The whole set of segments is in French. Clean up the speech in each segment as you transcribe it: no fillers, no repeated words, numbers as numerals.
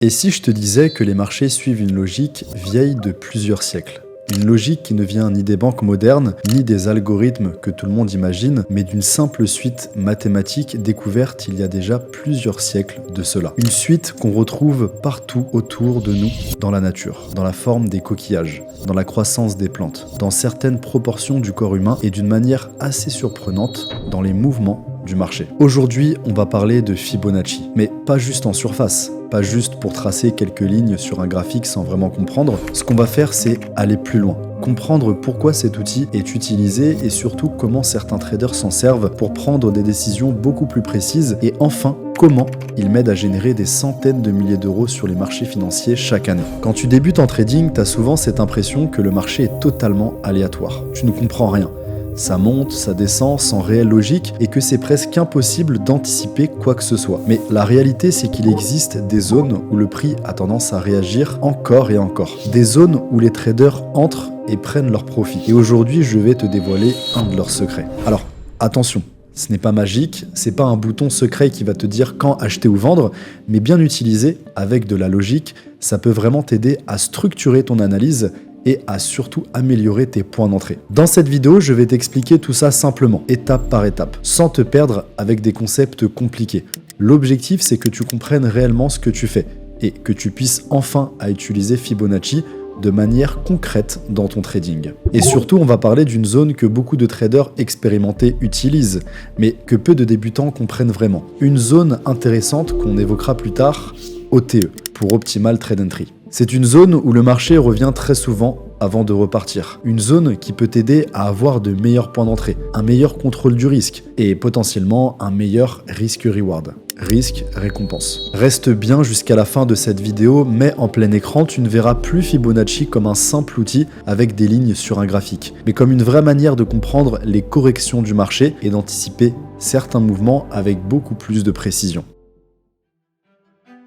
Et si je te disais que les marchés suivent une logique vieille de plusieurs siècles? Une logique qui ne vient ni des banques modernes, ni des algorithmes que tout le monde imagine, mais d'une simple suite mathématique découverte il y a déjà plusieurs siècles de cela. Une suite qu'on retrouve partout autour de nous, dans la nature, dans la forme des coquillages, dans la croissance des plantes, dans certaines proportions du corps humain et d'une manière assez surprenante dans les mouvements du marché. Aujourd'hui, on va parler de Fibonacci, mais pas juste en surface, pas juste pour tracer quelques lignes sur un graphique sans vraiment comprendre. Ce qu'on va faire, c'est aller plus loin, comprendre pourquoi cet outil est utilisé et surtout comment certains traders s'en servent pour prendre des décisions beaucoup plus précises et enfin, comment il m'aide à générer des centaines de milliers d'euros sur les marchés financiers chaque année. Quand tu débutes en trading, tu as souvent cette impression que le marché est totalement aléatoire. Tu ne comprends rien. Ça monte, ça descend sans réelle logique et que c'est presque impossible d'anticiper quoi que ce soit. Mais la réalité, c'est qu'il existe des zones où le prix a tendance à réagir encore et encore. Des zones où les traders entrent et prennent leur profit. Et aujourd'hui, je vais te dévoiler un de leurs secrets. Alors, attention, ce n'est pas magique, c'est pas un bouton secret qui va te dire quand acheter ou vendre, mais bien utilisé avec de la logique, ça peut vraiment t'aider à structurer ton analyse et à surtout améliorer tes points d'entrée. Dans cette vidéo, je vais t'expliquer tout ça simplement, étape par étape, sans te perdre avec des concepts compliqués. L'objectif, c'est que tu comprennes réellement ce que tu fais et que tu puisses enfin à utiliser Fibonacci de manière concrète dans ton trading. Et surtout, on va parler d'une zone que beaucoup de traders expérimentés utilisent, mais que peu de débutants comprennent vraiment. Une zone intéressante qu'on évoquera plus tard, OTE, pour Optimal Trade Entry. C'est une zone où le marché revient très souvent avant de repartir. Une zone qui peut t'aider à avoir de meilleurs points d'entrée, un meilleur contrôle du risque et potentiellement un meilleur risque-reward. Risque-récompense. Reste bien jusqu'à la fin de cette vidéo, mais en plein écran, tu ne verras plus Fibonacci comme un simple outil avec des lignes sur un graphique, mais comme une vraie manière de comprendre les corrections du marché et d'anticiper certains mouvements avec beaucoup plus de précision.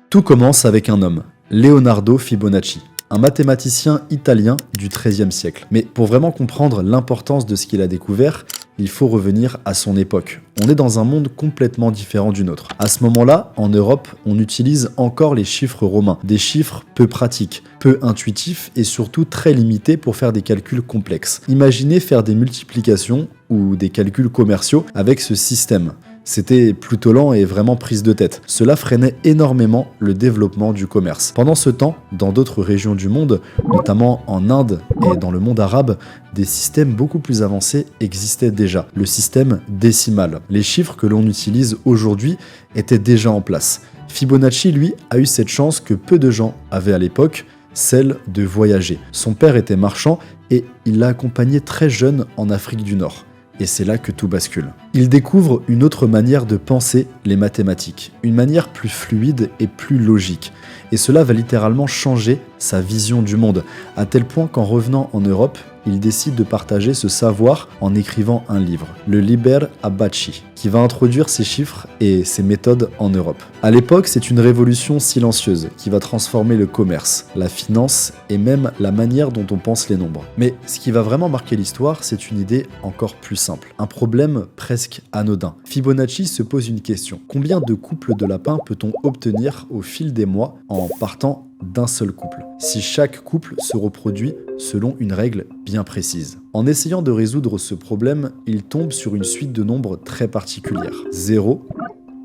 Tout commence avec un homme, Leonardo Fibonacci, un mathématicien italien du XIIIe siècle. Mais pour vraiment comprendre l'importance de ce qu'il a découvert, il faut revenir à son époque. On est dans un monde complètement différent du nôtre. À ce moment-là, en Europe, on utilise encore les chiffres romains, des chiffres peu pratiques, peu intuitifs et surtout très limités pour faire des calculs complexes. Imaginez faire des multiplications ou des calculs commerciaux avec ce système. C'était plutôt lent et vraiment prise de tête. Cela freinait énormément le développement du commerce. Pendant ce temps, dans d'autres régions du monde, notamment en Inde et dans le monde arabe, des systèmes beaucoup plus avancés existaient déjà. Le système décimal. Les chiffres que l'on utilise aujourd'hui étaient déjà en place. Fibonacci, lui, a eu cette chance que peu de gens avaient à l'époque, celle de voyager. Son père était marchand et il l'a accompagné très jeune en Afrique du Nord. Et c'est là que tout bascule. Il découvre une autre manière de penser les mathématiques, une manière plus fluide et plus logique. Et cela va littéralement changer sa vision du monde, à tel point qu'en revenant en Europe, il décide de partager ce savoir en écrivant un livre, le Liber Abaci, qui va introduire ces chiffres et ces méthodes en Europe. À l'époque, c'est une révolution silencieuse qui va transformer le commerce, la finance et même la manière dont on pense les nombres. Mais ce qui va vraiment marquer l'histoire, c'est une idée encore plus simple, un problème presque anodin. Fibonacci se pose une question. Combien de couples de lapins peut-on obtenir au fil des mois en partant d'un seul couple, si chaque couple se reproduit selon une règle bien précise? En essayant de résoudre ce problème, il tombe sur une suite de nombres très particulière. 0,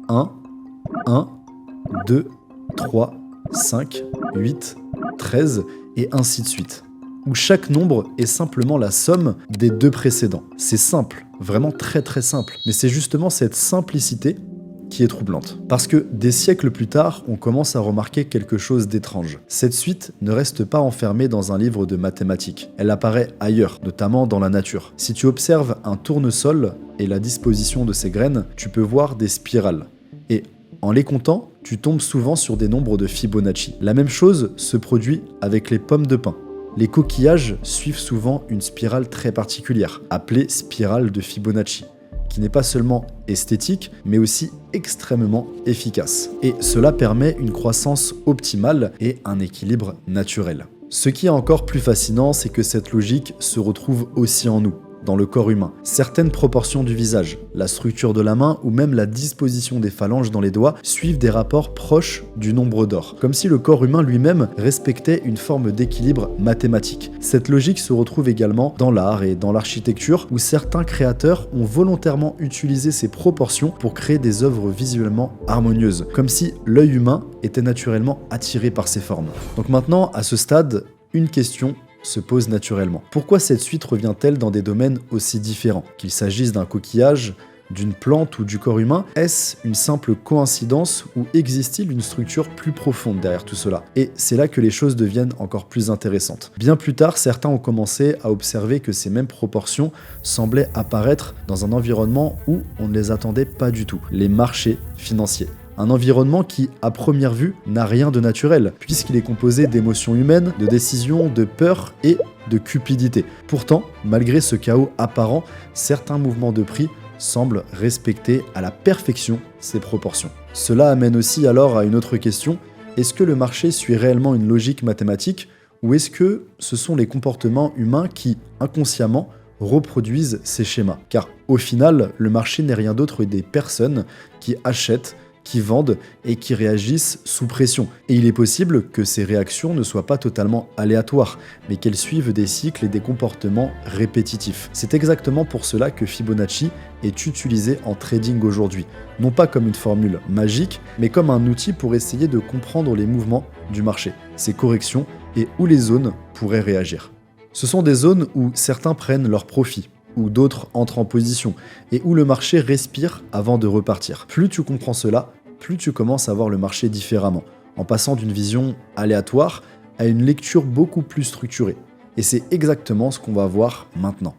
1, 1, 2, 3, 5, 8, 13 et ainsi de suite, où chaque nombre est simplement la somme des deux précédents. C'est simple, vraiment très très simple, mais c'est justement cette simplicité qui est troublante. Parce que des siècles plus tard, on commence à remarquer quelque chose d'étrange. Cette suite ne reste pas enfermée dans un livre de mathématiques. Elle apparaît ailleurs, notamment dans la nature. Si tu observes un tournesol et la disposition de ses graines, tu peux voir des spirales. Et en les comptant, tu tombes souvent sur des nombres de Fibonacci. La même chose se produit avec les pommes de pin. Les coquillages suivent souvent une spirale très particulière, appelée spirale de Fibonacci, qui n'est pas seulement esthétique, mais aussi extrêmement efficace. Et cela permet une croissance optimale et un équilibre naturel. Ce qui est encore plus fascinant, c'est que cette logique se retrouve aussi en nous. dans le corps humain. Certaines proportions du visage, la structure de la main ou même la disposition des phalanges dans les doigts suivent des rapports proches du nombre d'or, comme si le corps humain lui-même respectait une forme d'équilibre mathématique. Cette logique se retrouve également dans l'art et dans l'architecture, où certains créateurs ont volontairement utilisé ces proportions pour créer des œuvres visuellement harmonieuses, comme si l'œil humain était naturellement attiré par ces formes. Donc maintenant, à ce stade, une question se pose naturellement. Pourquoi cette suite revient-elle dans des domaines aussi différents? Qu'il s'agisse d'un coquillage, d'une plante ou du corps humain, est-ce une simple coïncidence ou existe-t-il une structure plus profonde derrière tout cela? Et c'est là que les choses deviennent encore plus intéressantes. Bien plus tard, certains ont commencé à observer que ces mêmes proportions semblaient apparaître dans un environnement où on ne les attendait pas du tout, les marchés financiers. Un environnement qui, à première vue, n'a rien de naturel, puisqu'il est composé d'émotions humaines, de décisions, de peur et de cupidité. Pourtant, malgré ce chaos apparent, certains mouvements de prix semblent respecter à la perfection ces proportions. Cela amène aussi alors à une autre question: est-ce que le marché suit réellement une logique mathématique, ou est-ce que ce sont les comportements humains qui, inconsciemment, reproduisent ces schémas? Car au final, le marché n'est rien d'autre que des personnes qui achètent, qui vendent et qui réagissent sous pression. Et il est possible que ces réactions ne soient pas totalement aléatoires, mais qu'elles suivent des cycles et des comportements répétitifs. C'est exactement pour cela que Fibonacci est utilisé en trading aujourd'hui, non pas comme une formule magique, mais comme un outil pour essayer de comprendre les mouvements du marché, ses corrections et où les zones pourraient réagir. Ce sont des zones où certains prennent leur profit, où d'autres entrent en position, et où le marché respire avant de repartir. Plus tu comprends cela, plus tu commences à voir le marché différemment, en passant d'une vision aléatoire à une lecture beaucoup plus structurée. Et c'est exactement ce qu'on va voir maintenant.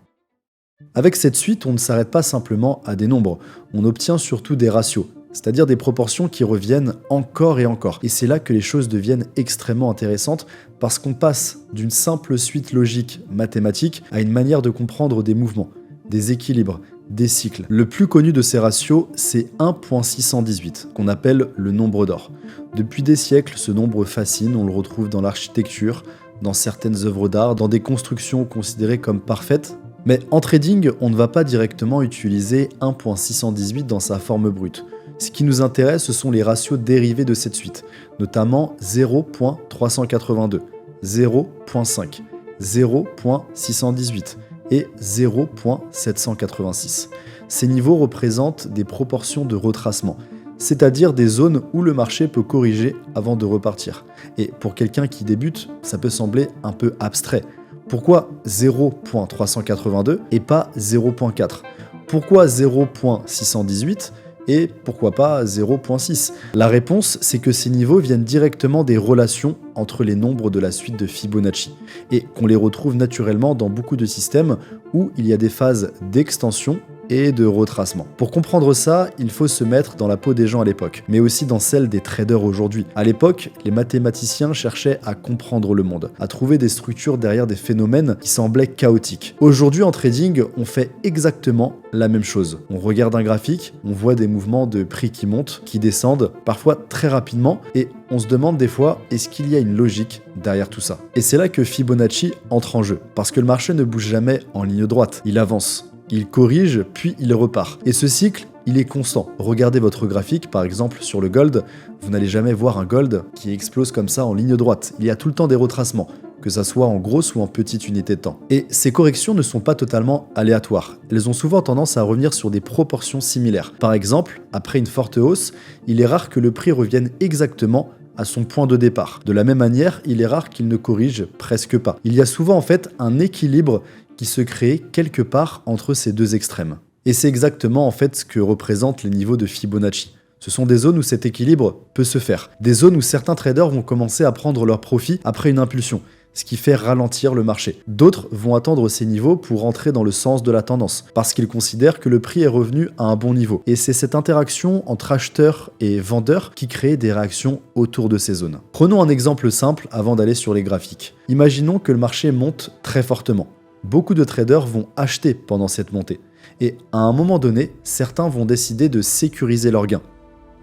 Avec cette suite, on ne s'arrête pas simplement à des nombres, on obtient surtout des ratios, c'est-à-dire des proportions qui reviennent encore et encore. Et c'est là que les choses deviennent extrêmement intéressantes, parce qu'on passe d'une simple suite logique mathématique à une manière de comprendre des mouvements, des équilibres, des cycles. Le plus connu de ces ratios, c'est 1.618, qu'on appelle le nombre d'or. Depuis des siècles, ce nombre fascine, on le retrouve dans l'architecture, dans certaines œuvres d'art, dans des constructions considérées comme parfaites. Mais en trading, on ne va pas directement utiliser 1.618 dans sa forme brute. Ce qui nous intéresse, ce sont les ratios dérivés de cette suite, notamment 0.382, 0.5, 0.618 et 0.786. Ces niveaux représentent des proportions de retracement, c'est-à-dire des zones où le marché peut corriger avant de repartir. Et pour quelqu'un qui débute, ça peut sembler un peu abstrait. Pourquoi 0.382 et pas 0.4? Pourquoi 0.618 et pourquoi pas 0.6? La réponse, c'est que ces niveaux viennent directement des relations entre les nombres de la suite de Fibonacci, et qu'on les retrouve naturellement dans beaucoup de systèmes où il y a des phases d'extension et de retracement. Pour comprendre ça, il faut se mettre dans la peau des gens à l'époque, mais aussi dans celle des traders aujourd'hui. À l'époque, les mathématiciens cherchaient à comprendre le monde, à trouver des structures derrière des phénomènes qui semblaient chaotiques. Aujourd'hui, en trading, on fait exactement la même chose. On regarde un graphique, on voit des mouvements de prix qui montent, qui descendent, parfois très rapidement, et on se demande des fois, est-ce qu'il y a une logique derrière tout ça? Et c'est là que Fibonacci entre en jeu, parce que le marché ne bouge jamais en ligne droite, il avance. Il corrige, puis il repart. Et ce cycle, il est constant. Regardez votre graphique, par exemple sur le gold, vous n'allez jamais voir un gold qui explose comme ça en ligne droite. Il y a tout le temps des retracements, que ça soit en grosse ou en petite unité de temps. Et ces corrections ne sont pas totalement aléatoires. Elles ont souvent tendance à revenir sur des proportions similaires. Par exemple, après une forte hausse, il est rare que le prix revienne exactement à son point de départ. De la même manière, il est rare qu'il ne corrige presque pas. Il y a souvent en fait un équilibre qui se crée quelque part entre ces deux extrêmes. Et c'est exactement en fait ce que représentent les niveaux de Fibonacci. Ce sont des zones où cet équilibre peut se faire. Des zones où certains traders vont commencer à prendre leur profit après une impulsion, ce qui fait ralentir le marché. D'autres vont attendre ces niveaux pour entrer dans le sens de la tendance, parce qu'ils considèrent que le prix est revenu à un bon niveau. Et c'est cette interaction entre acheteurs et vendeurs qui crée des réactions autour de ces zones. Prenons un exemple simple avant d'aller sur les graphiques. Imaginons que le marché monte très fortement. Beaucoup de traders vont acheter pendant cette montée. Et à un moment donné, certains vont décider de sécuriser leurs gains.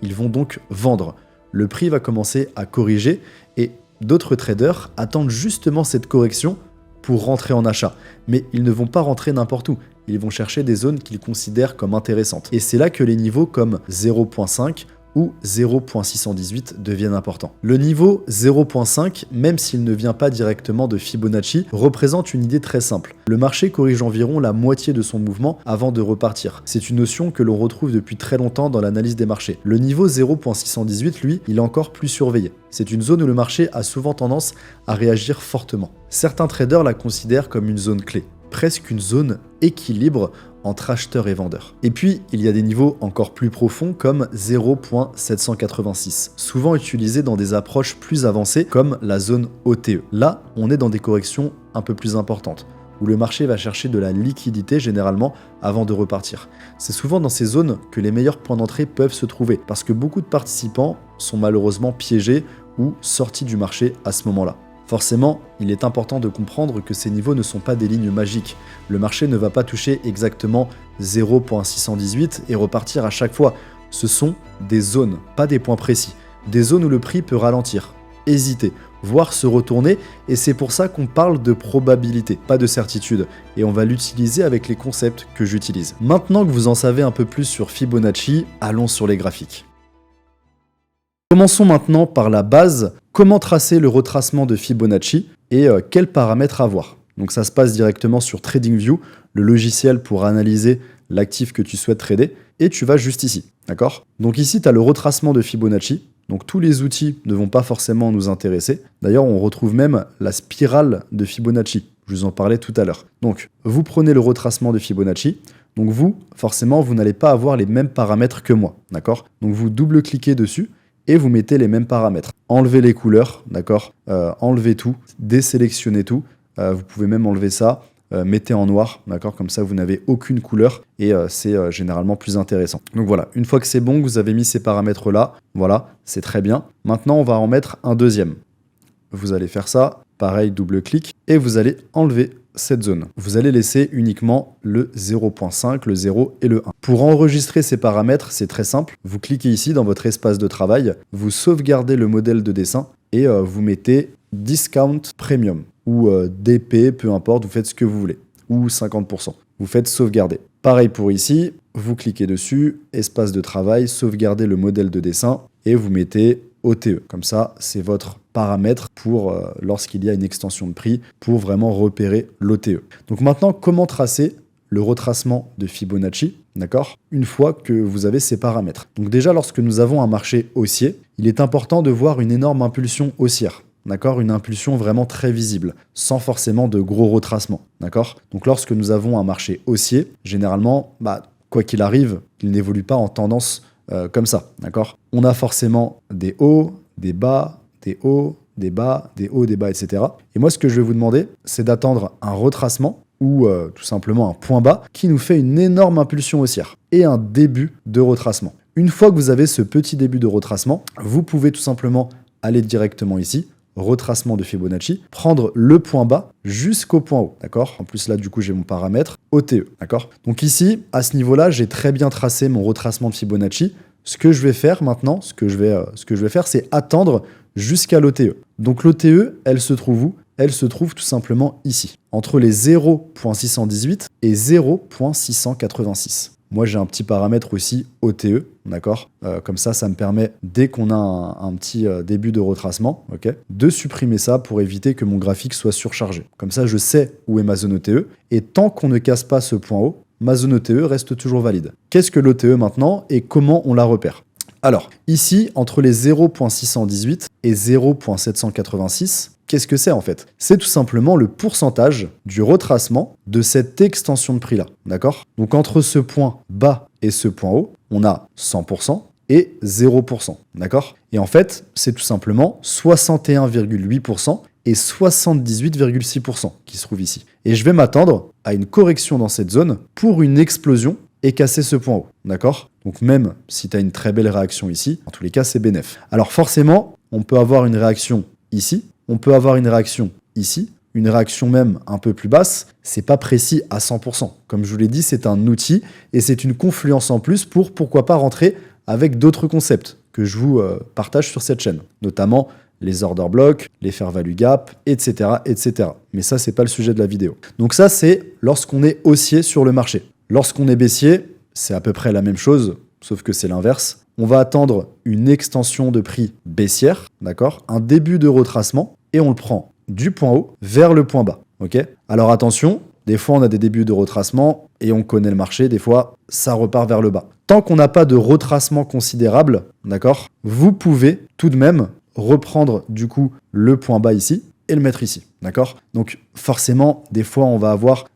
Ils vont donc vendre. Le prix va commencer à corriger et d'autres traders attendent justement cette correction pour rentrer en achat. Mais ils ne vont pas rentrer n'importe où. Ils vont chercher des zones qu'ils considèrent comme intéressantes. Et c'est là que les niveaux comme 0.5 ou 0.618 deviennent importants. Le niveau 0.5, même s'il ne vient pas directement de Fibonacci, représente une idée très simple. Le marché corrige environ la moitié de son mouvement avant de repartir. C'est une notion que l'on retrouve depuis très longtemps dans l'analyse des marchés. Le niveau 0.618, lui, il est encore plus surveillé. C'est une zone où le marché a souvent tendance à réagir fortement. Certains traders la considèrent comme une zone clé, presque une zone équilibre entre acheteurs et vendeurs. Et puis, il y a des niveaux encore plus profonds comme 0.786, souvent utilisés dans des approches plus avancées comme la zone OTE. Là, on est dans des corrections un peu plus importantes, où le marché va chercher de la liquidité généralement avant de repartir. C'est souvent dans ces zones que les meilleurs points d'entrée peuvent se trouver, parce que beaucoup de participants sont malheureusement piégés ou sortis du marché à ce moment-là. Forcément, il est important de comprendre que ces niveaux ne sont pas des lignes magiques. Le marché ne va pas toucher exactement 0.618 et repartir à chaque fois. Ce sont des zones, pas des points précis. Des zones où le prix peut ralentir, hésiter, voire se retourner, et c'est pour ça qu'on parle de probabilité, pas de certitude, et on va l'utiliser avec les concepts que j'utilise. Maintenant que vous en savez un peu plus sur Fibonacci, allons sur les graphiques. Commençons maintenant par la base, comment tracer le retracement de Fibonacci et quels paramètres avoir. Donc ça se passe directement sur TradingView, le logiciel pour analyser l'actif que tu souhaites trader, et tu vas juste ici, d'accord? Donc ici, tu as le retracement de Fibonacci, donc tous les outils ne vont pas forcément nous intéresser. D'ailleurs, on retrouve même la spirale de Fibonacci, je vous en parlais tout à l'heure. Donc, vous prenez le retracement de Fibonacci, donc vous, forcément, vous n'allez pas avoir les mêmes paramètres que moi, d'accord? Donc vous double-cliquez dessus, et vous mettez les mêmes paramètres. Enlevez les couleurs, d'accord, enlevez tout, désélectionnez tout, vous pouvez même enlever ça, mettez en noir, d'accord, comme ça vous n'avez aucune couleur et c'est généralement plus intéressant. Donc voilà, une fois que c'est bon, vous avez mis ces paramètres-là, voilà, c'est très bien. Maintenant, on va en mettre un deuxième. Vous allez faire ça, pareil, double-clic, et vous allez enlever cette zone. Vous allez laisser uniquement le 0.5, le 0 et le 1. Pour enregistrer ces paramètres, c'est très simple. Vous cliquez ici dans votre espace de travail, vous sauvegardez le modèle de dessin et vous mettez Discount Premium ou DP, peu importe, vous faites ce que vous voulez, ou 50%. Vous faites sauvegarder. Pareil pour ici, vous cliquez dessus, espace de travail, sauvegardez le modèle de dessin et vous mettez OTE. Comme ça, c'est votre paramètre pour lorsqu'il y a une extension de prix pour vraiment repérer l'OTE. Donc maintenant, comment tracer le retracement de Fibonacci, d'accord, une fois que vous avez ces paramètres. Donc déjà, lorsque nous avons un marché haussier, il est important de voir une énorme impulsion haussière. D'accord, une impulsion vraiment très visible, sans forcément de gros retracements. D'accord. Donc lorsque nous avons un marché haussier, généralement, quoi qu'il arrive, il n'évolue pas en tendance comme ça. D'accord. On a forcément des hauts, des bas, des hauts, des bas, des hauts, des bas, etc. Et moi, ce que je vais vous demander, c'est d'attendre un retracement ou tout simplement un point bas qui nous fait une énorme impulsion haussière et un début de retracement. Une fois que vous avez ce petit début de retracement, vous pouvez tout simplement aller directement ici, retracement de Fibonacci, prendre le point bas jusqu'au point haut, d'accord? En plus là, du coup, j'ai mon paramètre OTE, d'accord? Donc ici, à ce niveau-là, j'ai très bien tracé mon retracement de Fibonacci. Ce que je vais faire maintenant, ce que je vais faire, c'est attendre jusqu'à l'OTE. Donc l'OTE, elle se trouve où? Elle se trouve tout simplement ici, entre les 0.618 et 0.686. Moi, j'ai un petit paramètre aussi OTE, d'accord, comme ça, ça me permet, dès qu'on a un petit début de retracement, ok, de supprimer ça pour éviter que mon graphique soit surchargé. Comme ça, je sais où est ma zone OTE, et tant qu'on ne casse pas ce point haut, ma zone OTE reste toujours valide. Qu'est-ce que l'OTE maintenant et comment on la repère? Alors, ici, entre les 0.618 et 0.786, qu'est-ce que c'est en fait? C'est tout simplement le pourcentage du retracement de cette extension de prix-là, d'accord? Donc entre ce point bas et ce point haut, on a 100% et 0%, d'accord? Et en fait, c'est tout simplement 61,8% et 78,6% qui se trouvent ici. Et je vais m'attendre à une correction dans cette zone pour une explosion et casser ce point haut, d'accord? Donc même si tu as une très belle réaction ici, en tous les cas, c'est bénéf. Alors forcément, on peut avoir une réaction ici, on peut avoir une réaction ici, une réaction même un peu plus basse, c'est pas précis à 100%. Comme je vous l'ai dit, c'est un outil et c'est une confluence en plus pour pourquoi pas rentrer avec d'autres concepts que je vous partage sur cette chaîne, notamment les order blocks, les fair value gap, etc., etc. Mais ça, c'est pas le sujet de la vidéo. Donc ça, c'est lorsqu'on est haussier sur le marché. Lorsqu'on est baissier, c'est à peu près la même chose, sauf que c'est l'inverse. On va attendre une extension de prix baissière, d'accord, un début de retracement, et on le prend du point haut vers le point bas. Ok. Alors attention, des fois on a des débuts de retracement et on connaît le marché, des fois ça repart vers le bas. Tant qu'on n'a pas de retracement considérable, d'accord, vous pouvez tout de même reprendre du coup le point bas ici et le mettre ici, d'accord. Donc forcément, des fois on va avoir,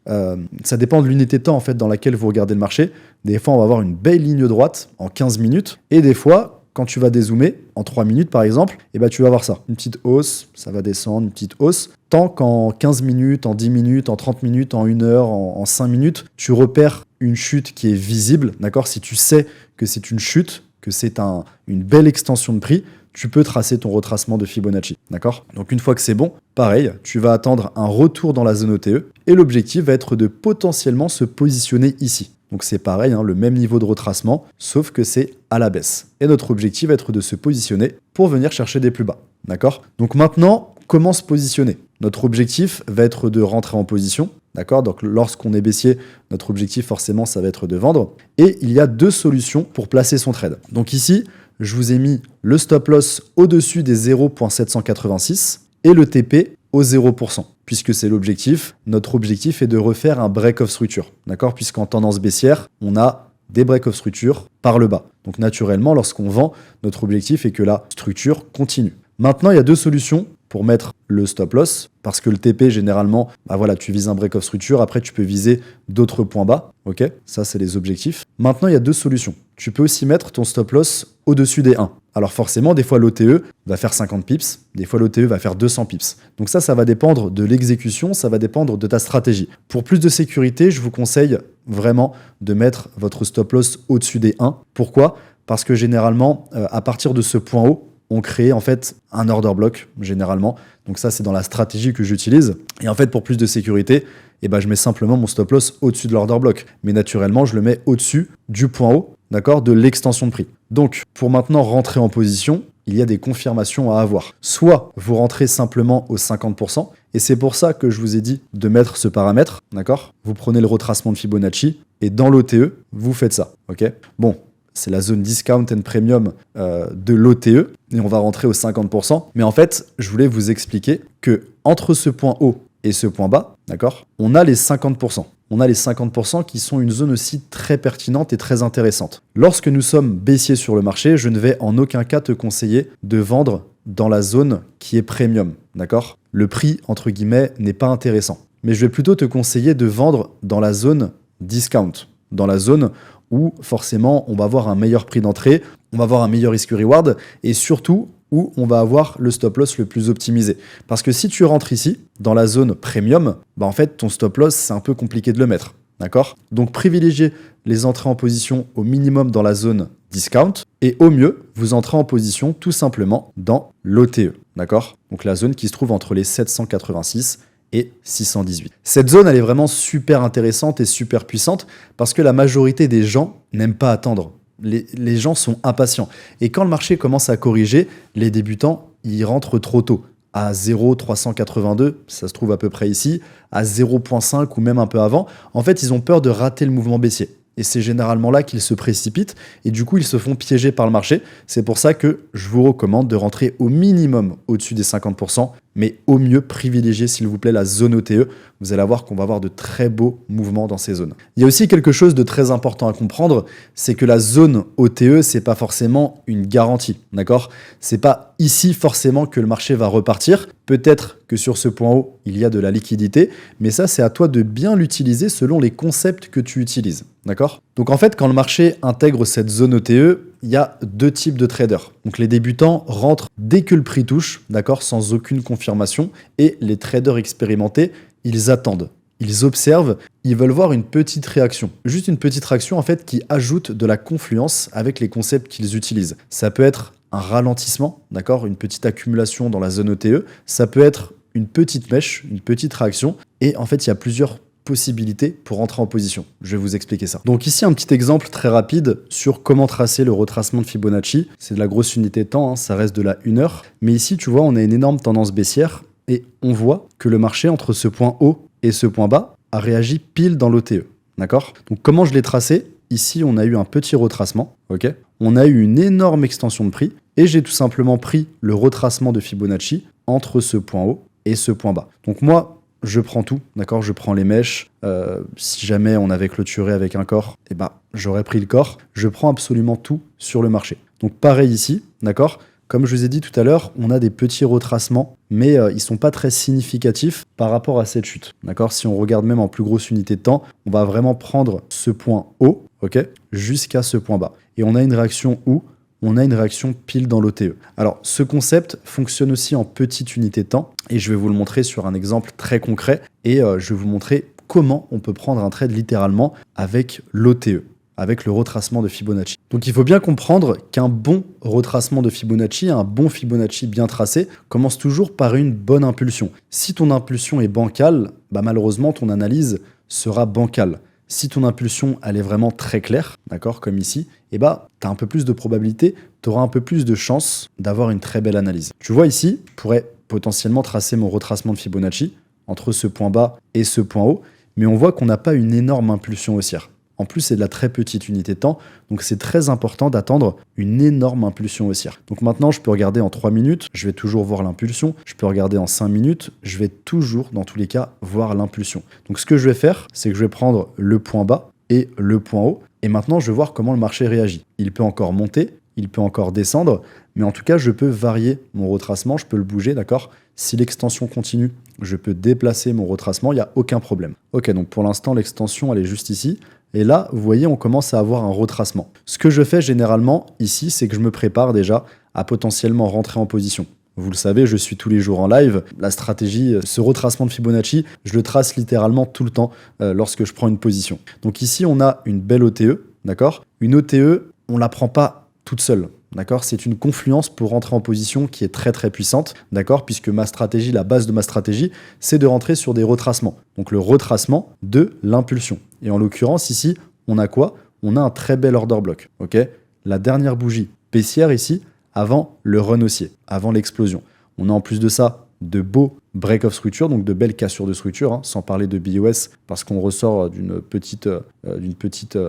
ça dépend de l'unité de temps en fait dans laquelle vous regardez le marché. Des fois on va avoir une belle ligne droite en 15 minutes et des fois, quand tu vas dézoomer, en 3 minutes par exemple, et ben tu vas voir ça. Une petite hausse, ça va descendre, une petite hausse. Tant qu'en 15 minutes, en 10 minutes, en 30 minutes, en 1 heure, en 5 minutes, tu repères une chute qui est visible, d'accord. Si tu sais que c'est une chute, que c'est une belle extension de prix, tu peux tracer ton retracement de Fibonacci, d'accord. Donc une fois que c'est bon, pareil, tu vas attendre un retour dans la zone OTE et l'objectif va être de potentiellement se positionner ici. Donc c'est pareil, le même niveau de retracement, sauf que c'est à la baisse. Et notre objectif va être de se positionner pour venir chercher des plus bas, d'accord. Donc maintenant, comment se positionner? Notre objectif va être de rentrer en position, d'accord. Donc lorsqu'on est baissier, notre objectif forcément, ça va être de vendre. Et il y a 2 solutions pour placer son trade. Donc ici, je vous ai mis le stop loss au-dessus des 0,786 et le TP au 0%, puisque c'est l'objectif. Notre objectif est de refaire un break of structure, d'accord? Puisqu'en tendance baissière, on a des break of structure par le bas. Donc naturellement, lorsqu'on vend, notre objectif est que la structure continue. Maintenant, il y a 2 solutions pour mettre le stop loss, parce que le TP, généralement, tu vises un break of structure, après tu peux viser d'autres points bas, ok? Ça, c'est les objectifs. Maintenant, il y a 2 solutions. Tu peux aussi mettre ton stop loss au-dessus des 1. Alors forcément, des fois, l'OTE va faire 50 pips, des fois, l'OTE va faire 200 pips. Donc ça va dépendre de l'exécution, ça va dépendre de ta stratégie. Pour plus de sécurité, je vous conseille vraiment de mettre votre stop loss au-dessus des 1. Pourquoi? Parce que généralement, à partir de ce point haut, on crée en fait un order block généralement. Donc ça, c'est dans la stratégie que j'utilise. Et en fait, pour plus de sécurité, je mets simplement mon stop loss au-dessus de l'order block. Mais naturellement, je le mets au-dessus du point haut, d'accord, de l'extension de prix. Donc, pour maintenant rentrer en position, il y a des confirmations à avoir. Soit vous rentrez simplement au 50%, et c'est pour ça que je vous ai dit de mettre ce paramètre, d'accord. Vous prenez le retracement de Fibonacci, et dans l'OTE, vous faites ça, ok. Bon, c'est la zone discount and premium de l'OTE, et on va rentrer au 50%. Mais en fait, je voulais vous expliquer que entre ce point haut et ce point bas, d'accord, on a les 50%. On a les 50% qui sont une zone aussi très pertinente et très intéressante. Lorsque nous sommes baissiers sur le marché, je ne vais en aucun cas te conseiller de vendre dans la zone qui est premium, d'accord. Le prix, entre guillemets, n'est pas intéressant. Mais je vais plutôt te conseiller de vendre dans la zone discount, dans la zone où forcément on va avoir un meilleur prix d'entrée, on va avoir un meilleur risk-reward et surtout où on va avoir le stop loss le plus optimisé. Parce que si tu rentres ici, dans la zone premium, en fait ton stop loss c'est un peu compliqué de le mettre, d'accord? Donc privilégiez les entrées en position au minimum dans la zone discount et au mieux, vous entrez en position tout simplement dans l'OTE, d'accord? Donc la zone qui se trouve entre les 786 et 618. Cette zone, elle est vraiment super intéressante et super puissante parce que la majorité des gens n'aiment pas attendre. Les gens sont impatients. Et quand le marché commence à corriger, les débutants, ils rentrent trop tôt. À 0,382, ça se trouve à peu près ici, à 0,5 ou même un peu avant. En fait, ils ont peur de rater le mouvement baissier. Et c'est généralement là qu'ils se précipitent et du coup, ils se font piéger par le marché. C'est pour ça que je vous recommande de rentrer au minimum au-dessus des 50%, mais au mieux, privilégiez s'il vous plaît la zone OTE. Vous allez voir qu'on va avoir de très beaux mouvements dans ces zones. Il y a aussi quelque chose de très important à comprendre, c'est que la zone OTE, c'est pas forcément une garantie, d'accord? C'est pas ici forcément que le marché va repartir. Peut-être que sur ce point haut, il y a de la liquidité, mais ça, c'est à toi de bien l'utiliser selon les concepts que tu utilises, d'accord? Donc en fait, quand le marché intègre cette zone OTE, il y a 2 types de traders. Donc les débutants rentrent dès que le prix touche, d'accord, sans aucune confirmation, et les traders expérimentés, ils attendent. Ils observent, ils veulent voir une petite réaction. Juste une petite réaction en fait qui ajoute de la confluence avec les concepts qu'ils utilisent. Ça peut être un ralentissement, d'accord, une petite accumulation dans la zone OTE. Ça peut être une petite mèche, une petite réaction. Et en fait, il y a plusieurs possibilités pour rentrer en position. Je vais vous expliquer ça. Donc ici, un petit exemple très rapide sur comment tracer le retracement de Fibonacci. C'est de la grosse unité de temps, hein, ça reste de la 1 heure. Mais ici, tu vois, on a une énorme tendance baissière et on voit que le marché, entre ce point haut et ce point bas, a réagi pile dans l'OTE. D'accord? Donc comment je l'ai tracé? Ici, on a eu un petit retracement, ok? On a eu une énorme extension de prix et j'ai tout simplement pris le retracement de Fibonacci entre ce point haut et ce point bas. Donc moi, je prends tout, d'accord? Je prends les mèches. Si jamais on avait clôturé avec un corps, eh ben, j'aurais pris le corps. Je prends absolument tout sur le marché. Donc pareil ici, d'accord? Comme je vous ai dit tout à l'heure, on a des petits retracements, mais ils ne sont pas très significatifs par rapport à cette chute. D'accord? Si on regarde même en plus grosse unité de temps, on va vraiment prendre ce point haut, ok, jusqu'à ce point bas. Et on a une réaction où? On a une réaction pile dans l'OTE. Alors, ce concept fonctionne aussi en petite unité de temps, et je vais vous le montrer sur un exemple très concret, et je vais vous montrer comment on peut prendre un trade littéralement avec l'OTE, avec le retracement de Fibonacci. Donc il faut bien comprendre qu'un bon retracement de Fibonacci, un bon Fibonacci bien tracé, commence toujours par une bonne impulsion. Si ton impulsion est bancale, bah malheureusement ton analyse sera bancale. Si ton impulsion elle est vraiment très claire, d'accord, comme ici, eh bah tu as un peu plus de probabilité, tu auras un peu plus de chance d'avoir une très belle analyse. Tu vois ici, je pourrais potentiellement tracer mon retracement de Fibonacci entre ce point bas et ce point haut, mais on voit qu'on n'a pas une énorme impulsion haussière. En plus, c'est de la très petite unité de temps, donc c'est très important d'attendre une énorme impulsion haussière. Donc maintenant, je peux regarder en 3 minutes, je vais toujours voir l'impulsion. Je peux regarder en 5 minutes, je vais toujours, dans tous les cas, voir l'impulsion. Donc ce que je vais faire, c'est que je vais prendre le point bas et le point haut, et maintenant, je vais voir comment le marché réagit. Il peut encore monter, il peut encore descendre, mais en tout cas, je peux varier mon retracement, je peux le bouger, d'accord? Si l'extension continue, je peux déplacer mon retracement, il n'y a aucun problème. Ok, donc pour l'instant, l'extension, elle est juste ici. Et là, vous voyez, on commence à avoir un retracement. Ce que je fais généralement ici, c'est que je me prépare déjà à potentiellement rentrer en position. Vous le savez, je suis tous les jours en live. La stratégie, ce retracement de Fibonacci, je le trace littéralement tout le temps lorsque je prends une position. Donc ici, on a une belle OTE, d'accord? Une OTE, on ne la prend pas toute seule. D'accord, c'est une confluence pour rentrer en position qui est très très puissante, d'accord, puisque ma stratégie, la base de ma stratégie, c'est de rentrer sur des retracements. Donc le retracement de l'impulsion. Et en l'occurrence ici, on a quoi? On a un très bel order block, ok? La dernière bougie baissière ici, avant le run haussier, avant l'explosion. On a en plus de ça de beaux break of structure, donc de belles cassures de structure, hein, sans parler de BOS, parce qu'on ressort d'une petite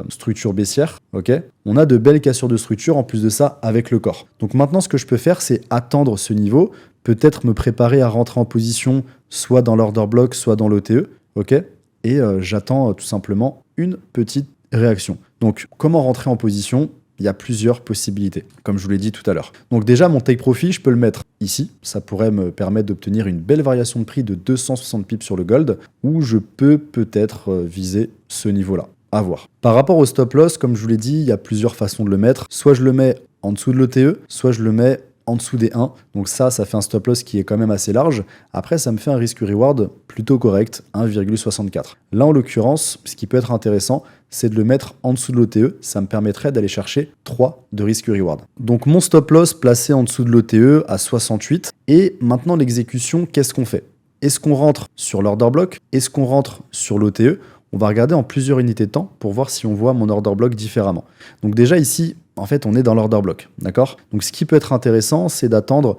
structure baissière. Okay, on a de belles cassures de structure, en plus de ça, avec le corps. Donc maintenant, ce que je peux faire, c'est attendre ce niveau, peut-être me préparer à rentrer en position, soit dans l'order block, soit dans l'OTE, okay, et j'attends tout simplement une petite réaction. Donc, comment rentrer en position? Il y a plusieurs possibilités, comme je vous l'ai dit tout à l'heure. Donc déjà, mon take profit, je peux le mettre ici. Ça pourrait me permettre d'obtenir une belle variation de prix de 260 pips sur le gold, ou je peux peut-être viser ce niveau-là. À voir. Par rapport au stop loss, comme je vous l'ai dit, il y a plusieurs façons de le mettre. Soit je le mets en dessous de l'OTE, soit je le mets en dessous des 1. Donc ça fait un stop loss qui est quand même assez large. Après, ça me fait un risk-reward plutôt correct, 1,64. Là, en l'occurrence, ce qui peut être intéressant, c'est de le mettre en dessous de l'OTE. Ça me permettrait d'aller chercher 3 de risk-reward. Donc mon stop loss placé en dessous de l'OTE à 68. Et maintenant, l'exécution, qu'est-ce qu'on fait? Est-ce qu'on rentre sur l'order block? Est-ce qu'on rentre sur l'OTE? On va regarder en plusieurs unités de temps pour voir si on voit mon order block différemment. Donc déjà ici, en fait, on est dans l'order block, d'accord? Donc ce qui peut être intéressant, c'est d'attendre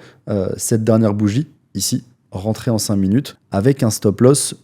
cette dernière bougie, ici, rentrer en 5 minutes, avec un stop loss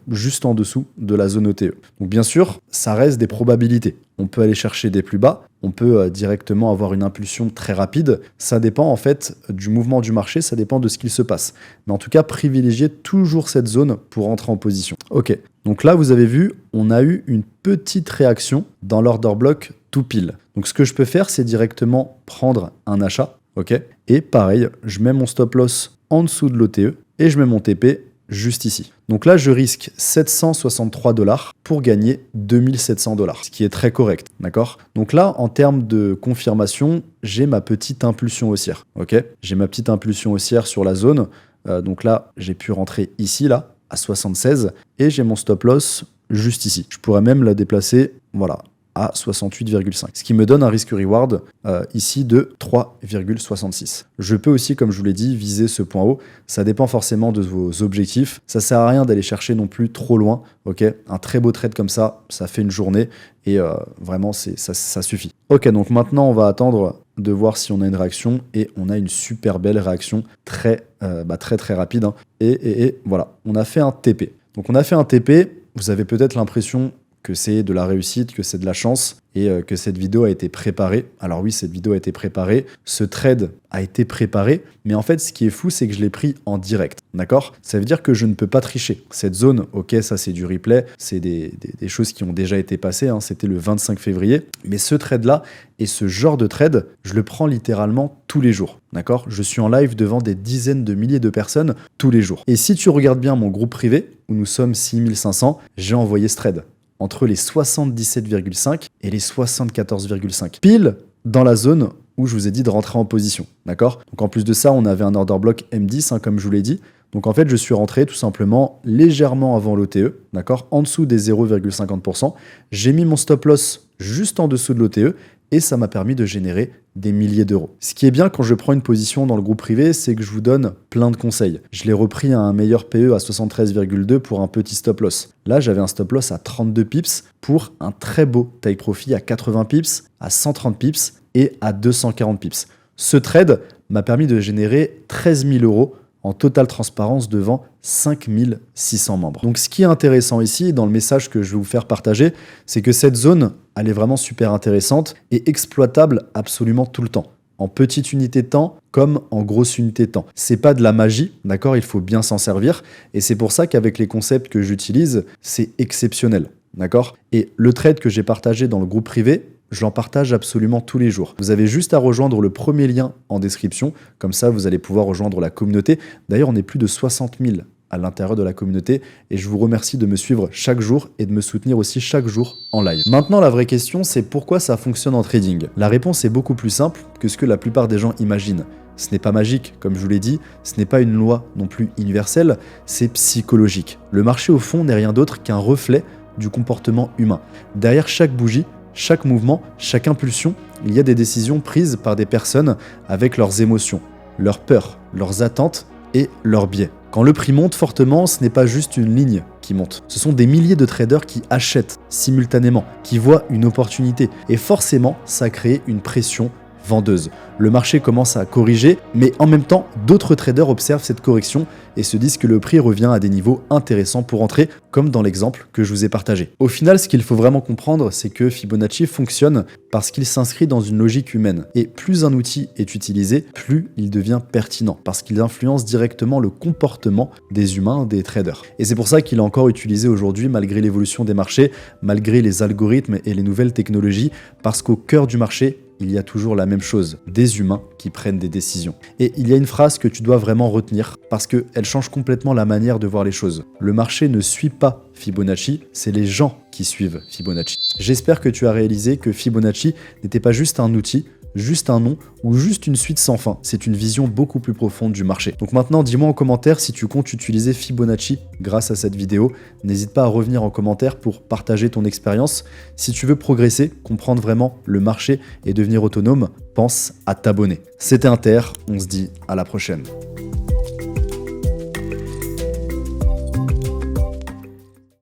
juste en dessous de la zone OTE. Donc bien sûr, ça reste des probabilités. On peut aller chercher des plus bas, on peut directement avoir une impulsion très rapide. Ça dépend en fait du mouvement du marché, ça dépend de ce qu'il se passe. Mais en tout cas, privilégiez toujours cette zone pour rentrer en position. Ok, donc là, vous avez vu, on a eu une petite réaction dans l'order block tout pile. Donc ce que je peux faire, c'est directement prendre un achat, ok? Et pareil, je mets mon stop loss en dessous de l'OTE et je mets mon TP juste ici. Donc là, je risque 763 $ pour gagner 2700 $, ce qui est très correct, d'accord? Donc là, en termes de confirmation, j'ai ma petite impulsion haussière, ok? J'ai ma petite impulsion haussière sur la zone. Donc là, j'ai pu rentrer ici, là, à 76, et j'ai mon stop loss juste ici. Je pourrais même la déplacer, voilà, à 68,5. Ce qui me donne un risque-reward ici de 3,66. Je peux aussi, comme je vous l'ai dit, viser ce point haut. Ça dépend forcément de vos objectifs. Ça sert à rien d'aller chercher non plus trop loin. Ok, un très beau trade comme ça fait une journée et vraiment ça suffit. Ok, donc maintenant on va attendre de voir si on a une réaction et on a une super belle réaction très rapide. Hein. Et voilà, on a fait un TP. Donc on a fait un TP, vous avez peut-être l'impression que c'est de la réussite, que c'est de la chance et que cette vidéo a été préparée. Alors oui, cette vidéo a été préparée, ce trade a été préparé, mais en fait, ce qui est fou, c'est que je l'ai pris en direct, d'accord? Ça veut dire que je ne peux pas tricher. Cette zone, ok, ça c'est du replay, c'est des choses qui ont déjà été passées, hein, c'était le 25 février, mais ce trade-là et ce genre de trade, je le prends littéralement tous les jours, d'accord? Je suis en live devant des dizaines de milliers de personnes tous les jours. Et si tu regardes bien mon groupe privé, où nous sommes 6500, j'ai envoyé ce trade entre les 77,5 et les 74,5. Pile dans la zone où je vous ai dit de rentrer en position, d'accord? Donc en plus de ça, on avait un order block M10, hein, comme je vous l'ai dit. Donc en fait, je suis rentré tout simplement légèrement avant l'OTE, d'accord? En dessous des 0,50%. J'ai mis mon stop loss juste en dessous de l'OTE et ça m'a permis de générer des milliers d'euros. Ce qui est bien quand je prends une position dans le groupe privé, c'est que je vous donne plein de conseils. Je l'ai repris à un meilleur PE à 73,2 pour un petit stop loss. Là, j'avais un stop loss à 32 pips pour un très beau take profit à 80 pips, à 130 pips et à 240 pips. Ce trade m'a permis de générer 13 000 euros en totale transparence devant 5600 membres. Donc ce qui est intéressant ici, dans le message que je vais vous faire partager, c'est que cette zone, elle est vraiment super intéressante et exploitable absolument tout le temps. En petite unité de temps comme en grosse unité de temps. C'est pas de la magie, d'accord? Il faut bien s'en servir et c'est pour ça qu'avec les concepts que j'utilise, c'est exceptionnel, d'accord? Et le trade que j'ai partagé dans le groupe privé, je l'en partage absolument tous les jours. Vous avez juste à rejoindre le premier lien en description. Comme ça, vous allez pouvoir rejoindre la communauté. D'ailleurs, on est plus de 60 000 à l'intérieur de la communauté. Et je vous remercie de me suivre chaque jour et de me soutenir aussi chaque jour en live. Maintenant, la vraie question, c'est pourquoi ça fonctionne en trading? La réponse est beaucoup plus simple que ce que la plupart des gens imaginent. Ce n'est pas magique, comme je vous l'ai dit, ce n'est pas une loi non plus universelle, c'est psychologique. Le marché, au fond, n'est rien d'autre qu'un reflet du comportement humain. Derrière chaque bougie, chaque mouvement, chaque impulsion, il y a des décisions prises par des personnes avec leurs émotions, leurs peurs, leurs attentes et leurs biais. Quand le prix monte fortement, ce n'est pas juste une ligne qui monte. Ce sont des milliers de traders qui achètent simultanément, qui voient une opportunité. Et forcément, ça crée une pression vendeuse. Le marché commence à corriger, mais en même temps, d'autres traders observent cette correction et se disent que le prix revient à des niveaux intéressants pour entrer, comme dans l'exemple que je vous ai partagé. Au final, ce qu'il faut vraiment comprendre, c'est que Fibonacci fonctionne parce qu'il s'inscrit dans une logique humaine. Et plus un outil est utilisé, plus il devient pertinent, parce qu'il influence directement le comportement des humains, des traders. Et c'est pour ça qu'il est encore utilisé aujourd'hui, malgré l'évolution des marchés, malgré les algorithmes et les nouvelles technologies, parce qu'au cœur du marché, il y a toujours la même chose, des humains qui prennent des décisions. Et il y a une phrase que tu dois vraiment retenir parce qu'elle change complètement la manière de voir les choses. Le marché ne suit pas Fibonacci, c'est les gens qui suivent Fibonacci. J'espère que tu as réalisé que Fibonacci n'était pas juste un outil, juste un nom ou juste une suite sans fin. C'est une vision beaucoup plus profonde du marché. Donc maintenant, dis-moi en commentaire si tu comptes utiliser Fibonacci grâce à cette vidéo. N'hésite pas à revenir en commentaire pour partager ton expérience. Si tu veux progresser, comprendre vraiment le marché et devenir autonome, pense à t'abonner. C'était Inter, on se dit à la prochaine.